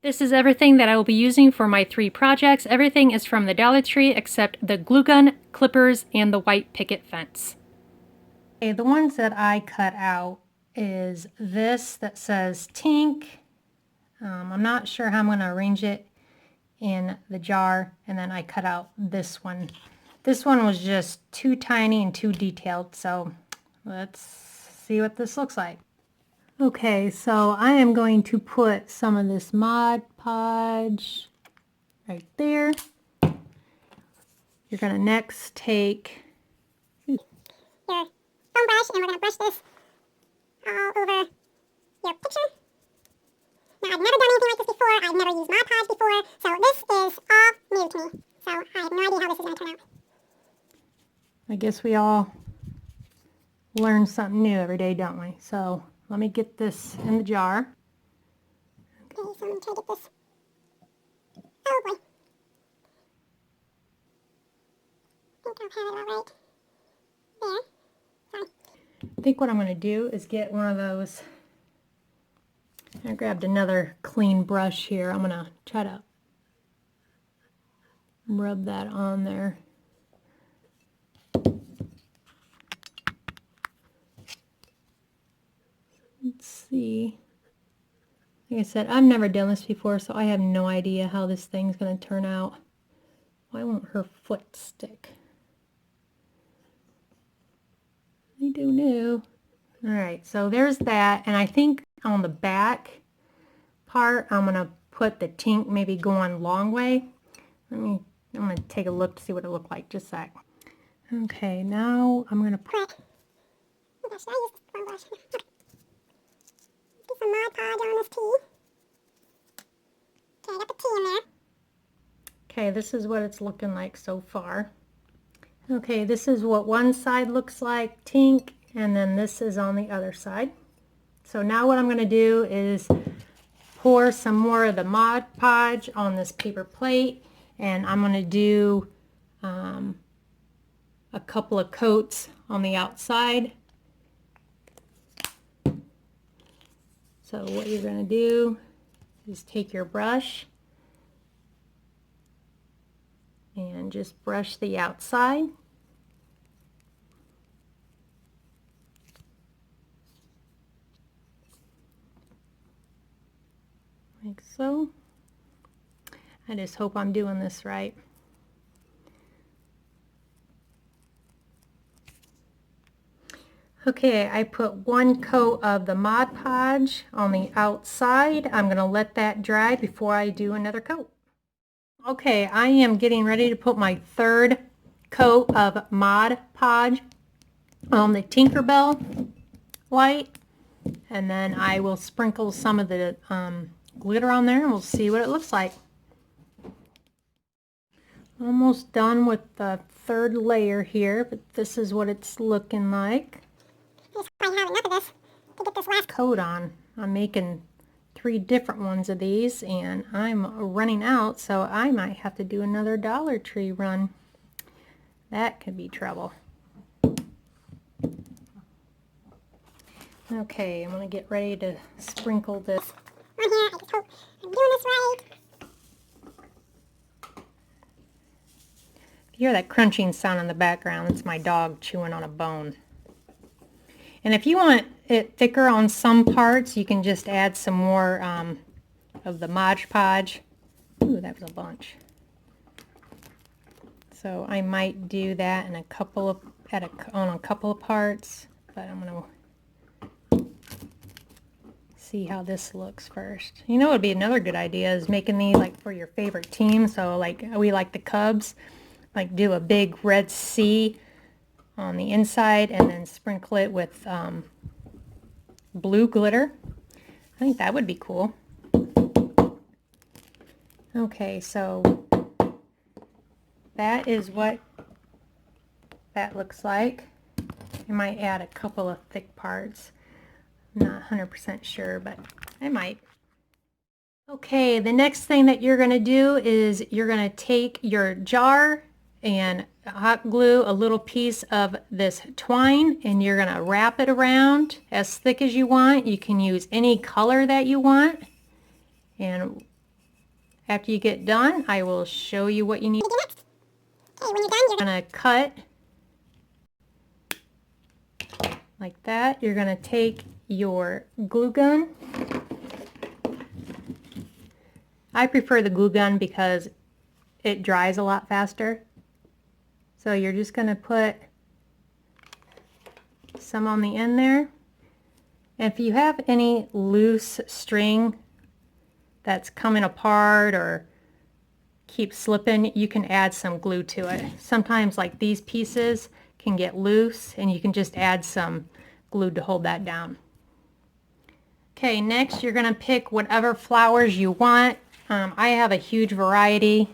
This is everything that I will be using for my 3 projects. Everything is from the Dollar Tree except the glue gun, clippers, and the white picket fence. Okay, the ones that I cut out is this that says Tink. I'm not sure how I'm going to arrange it in the jar, and then I cut out this one. This one was just too tiny and too detailed, so let's see what this looks like. Okay, so I am going to put some of this Mod Podge right there. You're going to next take your foam brush, and we're going to brush this all over your picture. Now, I've never done anything like this before. I've never used Mod Podge before, so this is all new to me. So I have no idea how this is going to turn out. I guess we all learn something new every day, don't we? So let me get this in the jar. Okay, so I'm going to try to get this. Oh boy. I think I'll have it all right. There. Sorry. I think what I'm going to do is get one of those. I grabbed another clean brush here. I'm going to try to rub that on there. Let's see. Like I said, I've never done this before, so I have no idea how this thing's going to turn out. Why won't her foot stick? I don't know. Alright, so there's that, and I think on the back part, I'm going to put the Tink maybe going long way. I'm going to take a look to see what it looked like, just a sec. Okay, now I'm going to put... Oh gosh, I used foam brush. Okay. Get some Mod Podge on this tea. Okay, I got the tea in there. Okay, this is what it's looking like so far. Okay, this is what one side looks like, Tink, and then this is on the other side. So now what I'm going to do is pour some more of the Mod Podge on this paper plate, and I'm going to do a couple of coats on the outside. So what you're going to do is take your brush and just brush the outside. Like so. I just hope I'm doing this right. Okay, I put one coat of the Mod Podge on the outside. I'm going to let that dry before I do another coat. Okay, I am getting ready to put my third coat of Mod Podge on the Tinkerbell white, and then I will sprinkle some of the glitter on there, and we'll see what it looks like. Almost done with the third layer here, but this is what it's looking like. I have enough of this to get this last coat on. I'm making 3 different ones of these, and I'm running out, so I might have to do another Dollar Tree run. That could be trouble. Okay, I'm going to get ready to sprinkle this. on here. I just hope I'm doing this right. If you hear that crunching sound in the background, it's my dog chewing on a bone. And if you want it thicker on some parts, you can just add some more of the Mod Podge. Ooh, that was a bunch. So I might do that in a couple of on a couple of parts, but I'm gonna see how this looks first. You know what would be another good idea is making these like for your favorite team. So like we like the Cubs, like do a big red C on the inside and then sprinkle it with blue glitter. I think that would be cool. Okay, so that is what that looks like. I might add a couple of thick parts. I'm not 100% sure, but I might. Okay, the next thing that you're going to do is you're going to take your jar and hot glue a little piece of this twine, and you're going to wrap it around as thick as you want. You can use any color that you want, and after you get done, I will show you what you need. Next. Okay, when you're done, you're Gonna cut like that. You're gonna take your glue gun. I prefer the glue gun because it dries a lot faster. So you're just gonna put some on the end there. And if you have any loose string that's coming apart or keep slipping, you can add some glue to it. Sometimes like these pieces can get loose and you can just add some glue to hold that down. Okay, next you're gonna pick whatever flowers you want. I have a huge variety,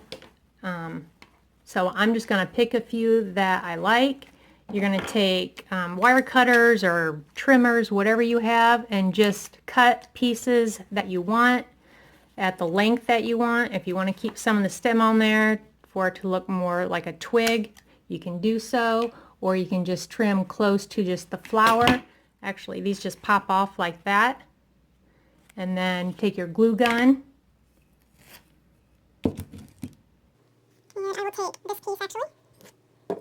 so I'm just gonna pick a few that I like. You're gonna take wire cutters or trimmers, whatever you have, and just cut pieces that you want at the length that you want. If you want to keep some of the stem on there for it to look more like a twig, you can do so, or you can just trim close to just the flower. Actually, these just pop off like that. And then take your glue gun. And I will take this piece actually. This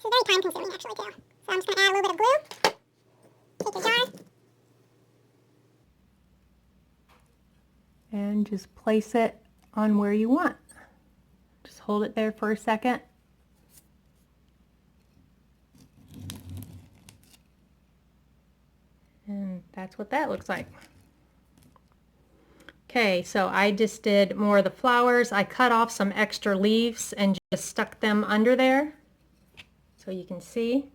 is very time consuming actually too. So I'm just going to add a little bit of glue. Take your jar. And just place it on where you want. Just hold it there for a second. And that's what that looks like. Okay, so I just did more of the flowers. I cut off some extra leaves and just stuck them under there. So you can see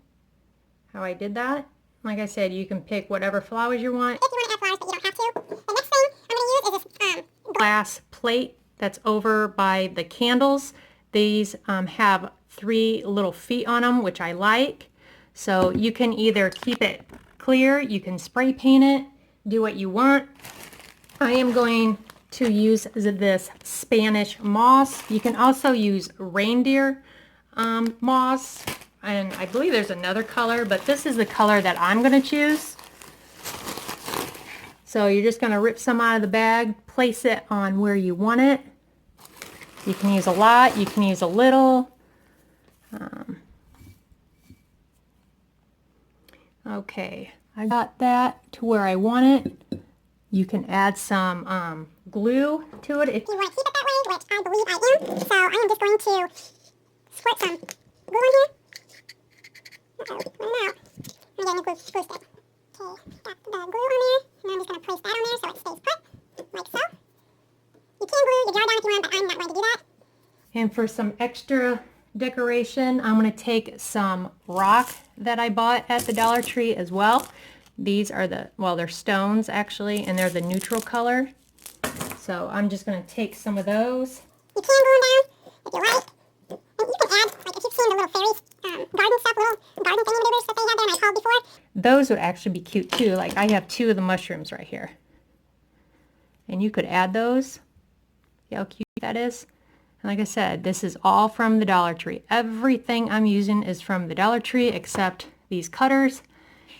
how I did that. Like I said, you can pick whatever flowers you want. If you want to add flowers, but you don't have to. The next thing I'm going to use is this glass plate that's over by the candles. These have 3 little feet on them, which I like. So you can either keep it clear, you can spray paint it, do what you want. I am going to use this Spanish moss. You can also use reindeer moss, and I believe there's another color, but this is the color that I'm going to choose. So you're just going to rip some out of the bag, place it on where you want it. You can use a lot, you can use a little. Okay, I got that to where I want it. You can add some glue to it. if you want to keep it that way, which I believe I am. So I am just going to squirt some glue in here. Uh-oh, run out. I'm getting a glue stick. Okay, got the glue on there, and I'm just going to place that on there so it stays put, like so. You can glue your jar down if you want, but I'm not going to do that. And for some extra decoration, I'm going to take some rock that I bought at the Dollar Tree as well. These are they're stones actually, and they're the neutral color. So I'm just going to take some of those. You can glue them down if you like. And you can add, like if you've seen the little fairies, garden stuff, little garden thingy mabbers that they have there and I've hauled before. Those would actually be cute too. Like I have 2 of the mushrooms right here. And you could add those. See how cute that is? And like I said, this is all from the Dollar Tree. Everything I'm using is from the Dollar Tree except these cutters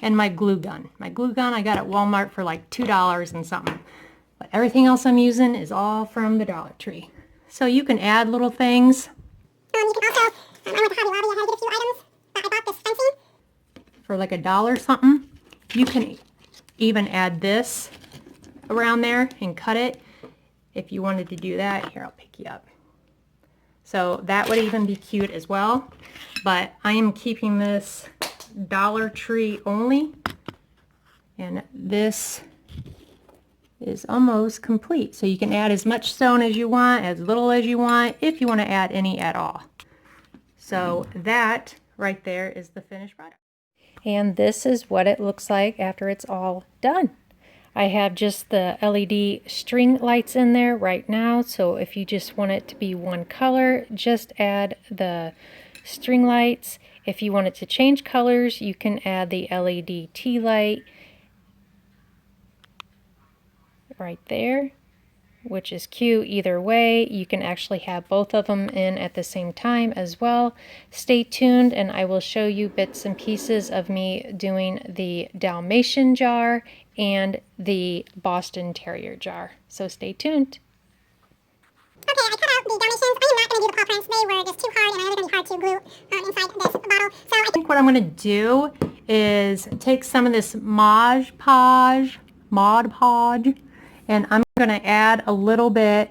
and my glue gun. My glue gun I got at Walmart for like $2 and something. But everything else I'm using is all from the Dollar Tree. So you can add little things. You can also, I went to Hobby Lobby, I had to get a few items, but I bought this fencing. For like $1 something. You can even add this around there and cut it. If you wanted to do that, here I'll pick you up. So that would even be cute as well. But I am keeping this Dollar Tree only. And this is almost complete. So you can add as much stone as you want, as little as you want, if you want to add any at all. So that right there is the finished product. And this is what it looks like after it's all done. I have just the LED string lights in there right now, so if you just want it to be one color, just add the string lights. If you want it to change colors, you can add the LED tea light right there, which is cute either way. You can actually have both of them in at the same time as well. Stay tuned and I will show you bits and pieces of me doing the Dalmatian jar and the Boston Terrier jar. So stay tuned. the Dalmatians. I am not going to do the paw prints. They were just too hard, and I know they're going to be hard to glue inside this bottle. So I think what I'm going to do is take some of this Mod Podge, and I'm going to add a little bit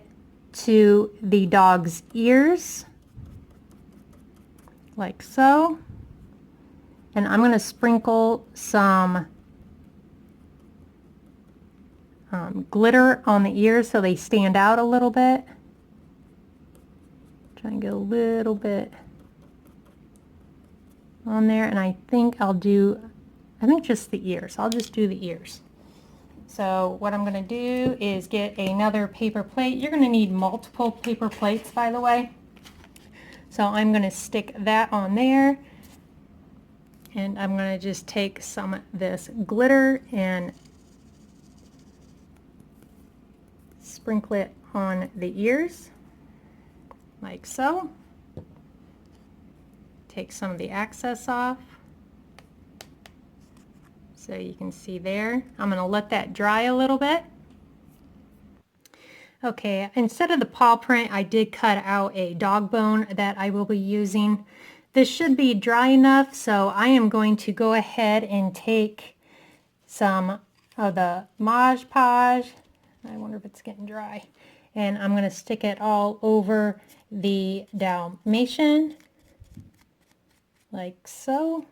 to the dog's ears, like so. And I'm going to sprinkle some glitter on the ears so they stand out a little bit. Try and get a little bit on there, and I think just the ears. I'll just do the ears. So what I'm going to do is get another paper plate. You're going to need multiple paper plates, by the way. So I'm going to stick that on there, and I'm going to just take some of this glitter and sprinkle it on the ears, like so. Take some of the excess off, so you can see there. I'm going to let that dry a little bit. Okay, instead of the paw print, I did cut out a dog bone that I will be using. This should be dry enough, so I am going to go ahead and take some of the Mod Podge. I wonder if it's getting dry. And I'm going to stick it all over the Dalmatian, like so.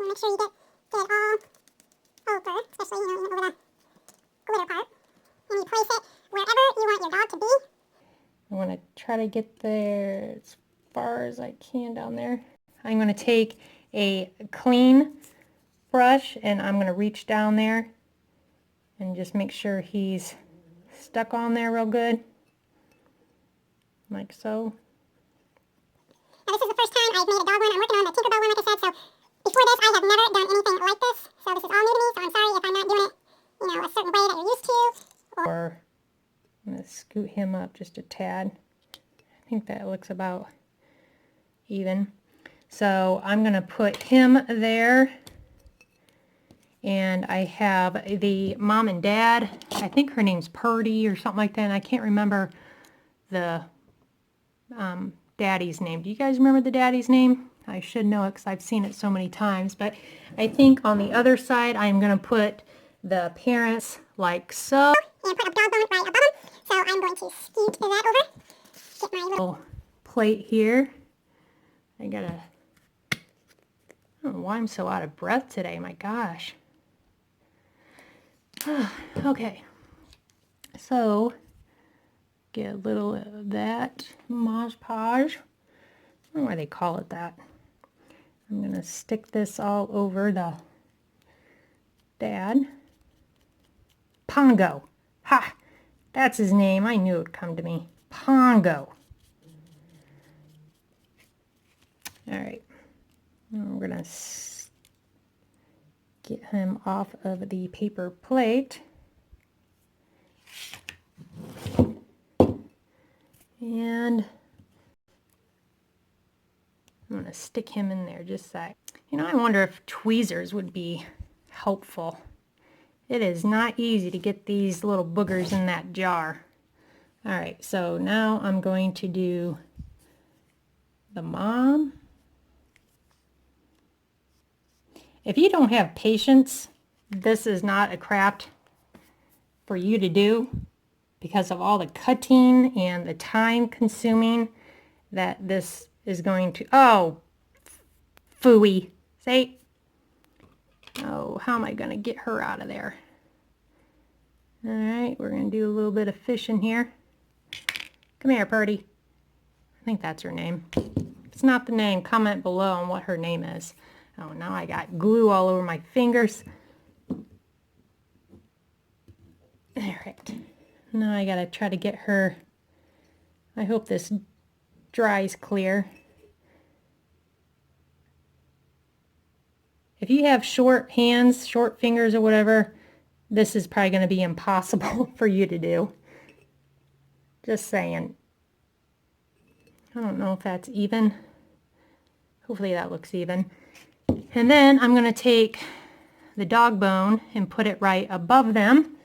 make sure you get it all over, especially, you know, over the glitter part. And you place it wherever you want your dog to be. I want to try to get there as far as I can down there. I'm going to take a clean brush and I'm going to reach down there and just make sure he's stuck on there real good, like so. Now this is the first time I've made a dog one. I'm working on the Tinkerbell one, like I said, so before this I have never done anything like this. So this is all new to me, so I'm sorry if I'm not doing it, you know, a certain way that you're used to. Or I'm going to scoot him up just a tad. I think that looks about even. So I'm going to put him there. And I have the mom and dad. I think her name's Purdy or something like that. And I can't remember the daddy's name. Do you guys remember the daddy's name? I should know it because I've seen it so many times. But I think on the other side, I'm going to put the parents like so. And put a dog bone right above them. So I'm going to scoot that over. Get my little plate here. I don't know why I'm so out of breath today. My gosh. Okay. So get a little of that Mod Podge. I don't know why they call it that. I'm going to stick this all over the dad. Pongo. Ha! That's his name. I knew it would come to me. Pongo. Alright. We're going to get him off of the paper plate. And I'm going to stick him in there just a sec. You know, I wonder if tweezers would be helpful. It is not easy to get these little boogers in that jar. Alright, so now I'm going to do the mom. If you don't have patience, this is not a craft for you to do because of all the cutting and the time consuming that this is going to... Oh, phooey. Say, oh, how am I going to get her out of there? Alright, we're going to do a little bit of fishing here. Come here, Purdy. I think that's her name. If it's not the name, comment below on what her name is. Oh, now I got glue all over my fingers. Alright. Now I gotta try to get her... I hope this dries clear. If you have short hands, short fingers or whatever, this is probably going to be impossible for you to do. Just saying. I don't know if that's even. Hopefully that looks even. And then I'm going to take the dog bone and put it right above them.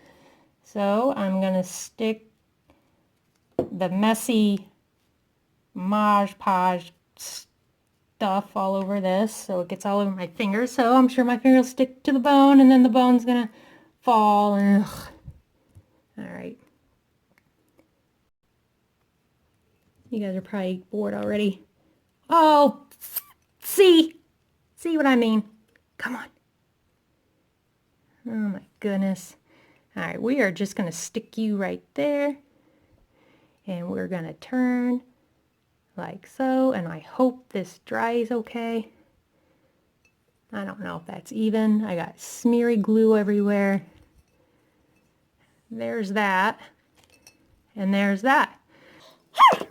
So I'm going to stick the messy Mod Podge stuff all over this so it gets all over my fingers. So I'm sure my finger will stick to the bone and then the bone's going to fall. And ugh. All right. You guys are probably bored already. Oh, see what I mean? Come on. Oh my goodness. All right, we are just going to stick you right there. And we're going to turn like so. And I hope this dries okay. I don't know if that's even. I got smeary glue everywhere. There's that. And there's that. Wow.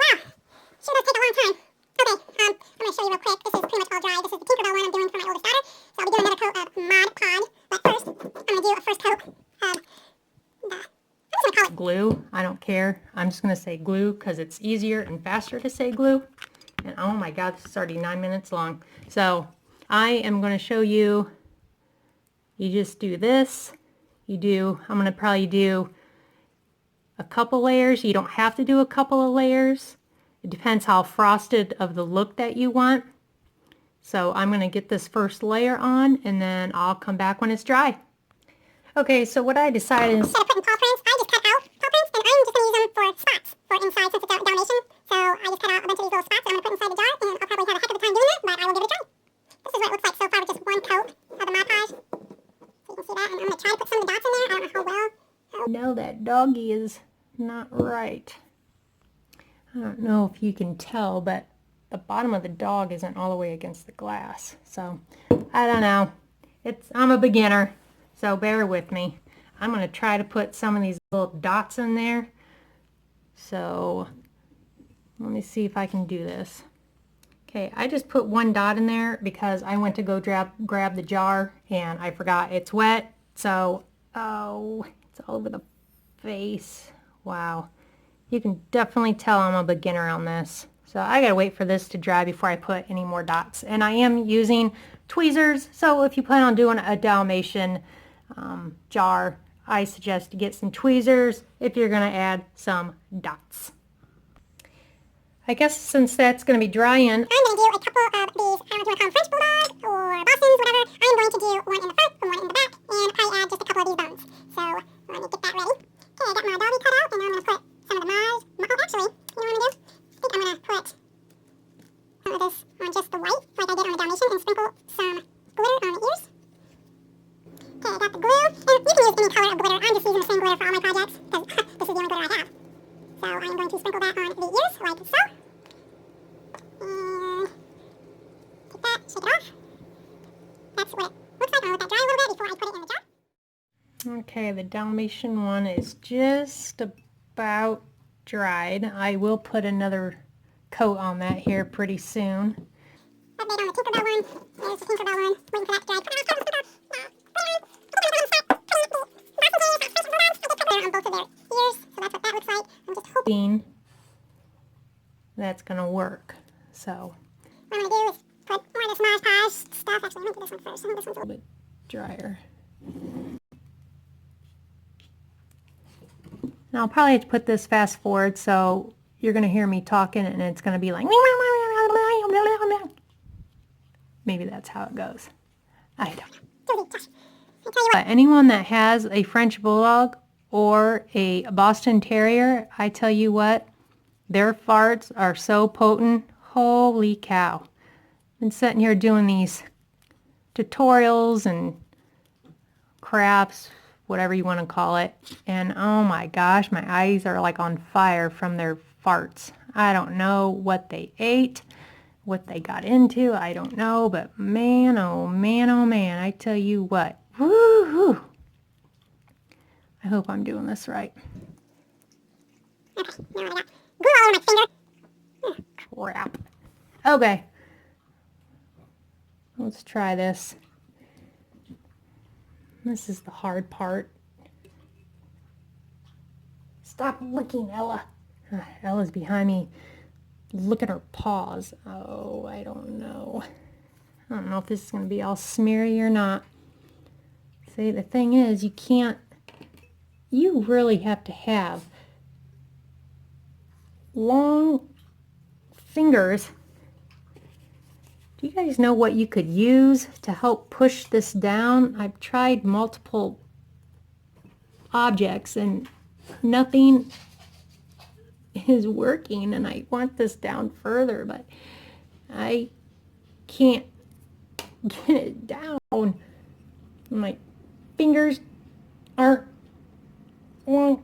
Sure does take a long time. Okay, I'm going to show you real quick. This is pretty much all dry. This is the Tinkerbell one I'm doing for my oldest daughter. So I'll be doing another coat of Mod Podge. But first, I'm going to do a first coat of I'm just going to call it glue. I don't care. I'm just going to say glue because it's easier and faster to say glue. And oh my God, this is already 9 minutes long. So I am going to show you, you just do this. I'm going to probably do a couple layers. You don't have to do a couple of layers. It depends how frosted of the look that you want. So I'm going to get this first layer on and then I'll come back when it's dry. Okay, so what I decided is... instead of putting paw prints, I just cut out paw prints and I'm just going to use them for spots for inside since it's a Dalmatian. So I just cut out a bunch of these little spots that I'm going to put inside the jar and I'll probably have a heck of a time doing that, but I will give it a try. This is what it looks like so far with just one coat of the Mod Podge. So you can see that, and I'm going to try to put some of the dots in there. I don't know how well. No, that doggy is not right. I don't know if you can tell, but the bottom of the dog isn't all the way against the glass. So, I don't know. I'm a beginner, so bear with me. I'm going to try to put some of these little dots in there. So, let me see if I can do this. Okay, I just put one dot in there because I went to go grab the jar and I forgot it's wet. So, oh, it's all over the face. Wow. You can definitely tell I'm a beginner on this. So I gotta wait for this to dry before I put any more dots. And I am using tweezers, so if you plan on doing a Dalmatian jar, I suggest to get some tweezers if you're gonna add some dots. I guess since that's gonna be drying, I'm going to do a couple of these, I don't know if you want to call them French Bulldog or Boston's, whatever. I'm going to do one in the front and one in the back, and probably add just a couple of these bones. So let me get that ready. Okay, I got my doggy cut out, and now I'm going to put some of the Mod. Oh, actually, you know what I'm going to do? I think I'm going to put some of this on just the white, like I did on the Dalmatian, and sprinkle some glitter on the ears. Okay, I got the glue. And you can use any color of glitter. I'm just using the same glitter for all my projects, because this is the only glitter I have. So I'm going to sprinkle that on the ears, like so. And take that, shake it off. That's what it looks like. I'm going to let that dry a little bit before I put it in the jar. okay, the Dalmatian one is just about dried. I will put another coat on that here pretty soon. Update on the Tinkerbell one. There's the Tinkerbell one. Waiting for that to dry. On both of their ears, so that's what that looks like. I'm just hoping That's gonna work. So what I'm gonna do is put more of this Mod Podge stuff. Actually, I'm gonna do this one first. I think this one's a a little bit drier. Now I'll probably have to put this fast forward, so you're gonna hear me talking and it's gonna be like maybe that's how it goes. I don't know. But anyone that has a French Bulldog or a Boston Terrier, I tell you what, their farts are so potent. Holy cow. Been sitting here doing these tutorials and crafts, whatever you want to call it. And oh my gosh, my eyes are like on fire from their farts. I don't know what they ate, what they got into, I don't know. But man, oh man, oh man, I tell you what. Woo-hoo. I hope I'm doing this right. Okay, now I got glue all over my finger. Crap. Okay. Let's try this. This is the hard part. Stop looking, Ella. Ella's behind me. Look at her paws. Oh, I don't know. I don't know if this is going to be all smeary or not. See, the thing is, you really have to have long fingers. Do you guys know what you could use to help push this down? I've tried multiple objects and nothing is working, and I want this down further, but I can't get it down. My fingers aren't long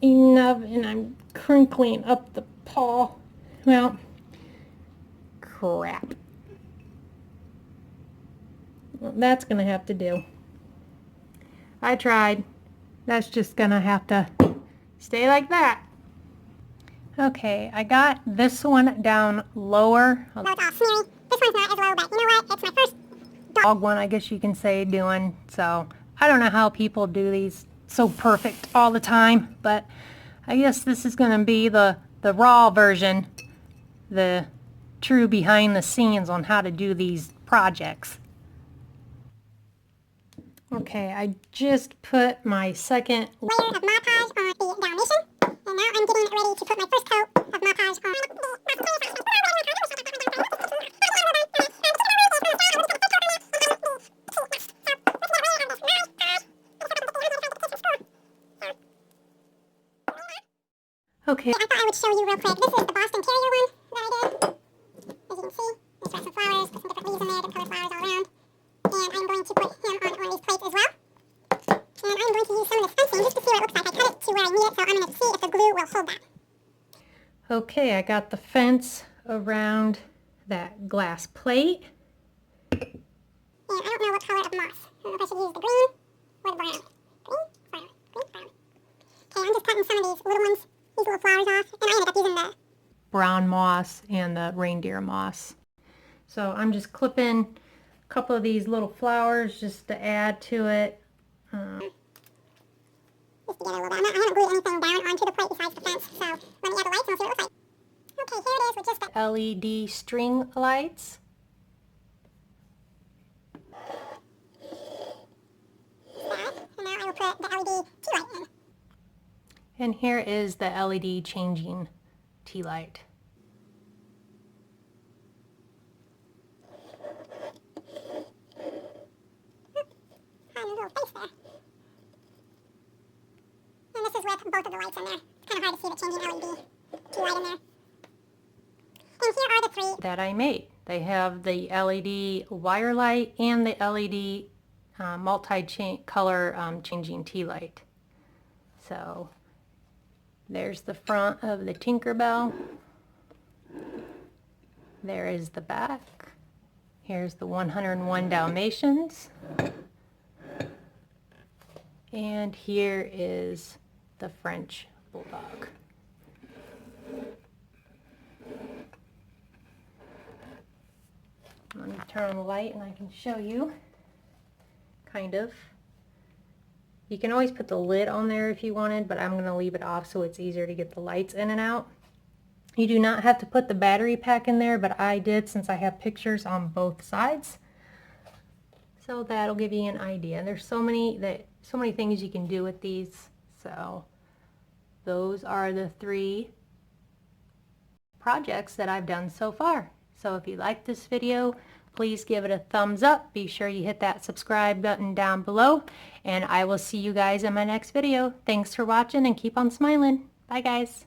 enough, and I'm crinkling up the paw. Well, crap. Well, that's gonna have to do. I tried. That's just gonna have to stay like that. Okay, I got this one down lower. No, it's all smeary. This one's not as low, but you know what? It's my first dog one, I guess you can say, doing. So I don't know how people do these so perfect all the time, but I guess this is gonna be the raw version, the true behind the scenes on how to do these projects. Okay, I just put my second layer of Mod Podge on the Dalmatian, and now I'm getting ready to put my first coat of Mod Podge on. Okay. I thought I would show you real quick. This is the Boston Terrier one that I did. As you can see, there's got some flowers, there's some different leaves in there, different colored flowers all around. And I'm going to put him on one of these plates as well. And I'm going to use some of this fencing just to see what it looks like. I cut it to where I need it, so I'm going to see if the glue will hold that. Okay, I got the fence around that glass plate. And I don't know what color of moss. I don't know if I should use the green or the brown. Green, brown, green, brown. Okay, I'm just cutting some of these little ones, these little flowers off, and I ended up using the brown moss and the reindeer moss. So I'm just clipping a couple of these little flowers just to add to it. Just together a little bit. I haven't glued anything down onto the plate besides the fence, so let me add the lights and we'll see what it looks like. Okay, here it is with just the LED string lights. that, and now I will put the LED tea light in. And here is the LED changing tea light. And a little face there. And this is with both of the lights in there. It's kind of hard to see the changing LED tea light in there. And here are the three That I made. They have the LED wire light and the LED multi-color changing tea light. So there's the front of the Tinkerbell. There is the back. Here's the 101 Dalmatians. And here is the French Bulldog. Let me turn on the light and I can show you, kind of. You can always put the lid on there if you wanted, but I'm going to leave it off so it's easier to get the lights in and out. You do not have to put the battery pack in there, but I did since I have pictures on both sides. So that'll give you an idea. There's so many things you can do with these. So those are the 3 projects that I've done so far. So if you like this video, please give it a thumbs up. Be sure you hit that subscribe button down below, and I will see you guys in my next video. Thanks for watching and keep on smiling. Bye guys.